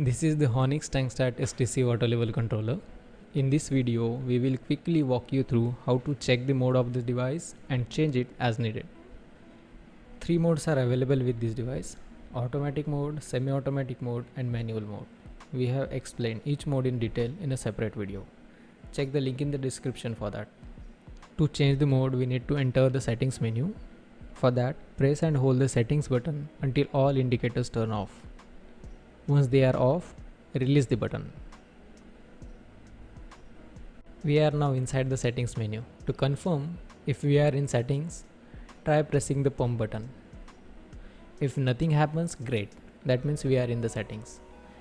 This is the HONIX Tankstat STC water level controller. In this video, we will quickly walk you through how to check the mode of the device and change it as needed. Three modes are available with this device: automatic mode, semi-automatic mode and manual mode. We have explained each mode in detail in a separate video. Check the link in the description for that. To change the mode, we need to enter the settings menu. For that, press and hold the settings button until all indicators turn off. Once they are off, release the button. We are now inside the settings menu. To confirm if we are in settings, try pressing the pump button. If nothing happens, great. That means we are in the settings.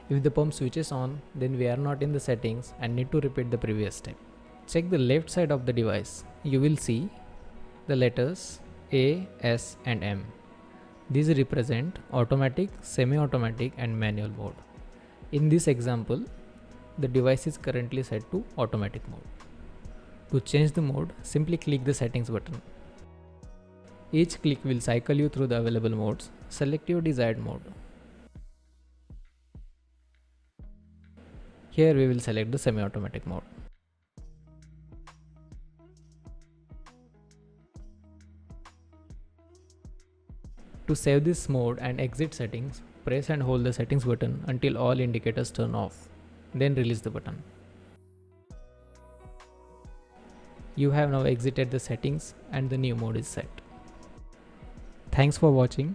If the pump switches on, then we are not in the settings and need to repeat the previous step. Check the left side of the device. You will see the letters A, S and M. These represent automatic, semi-automatic and manual mode. In this example, the device is currently set to automatic mode. To change the mode, simply click the settings button. Each click will cycle you through the available modes. Select your desired mode. Here we will select the semi-automatic mode. To save this mode and exit settings, press and hold the settings button until all indicators turn off. Then release the button. You have now exited the settings and the new mode is set. Thanks for watching.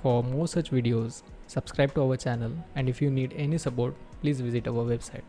For more such videos, subscribe to our channel, and if you need any support, please visit our website.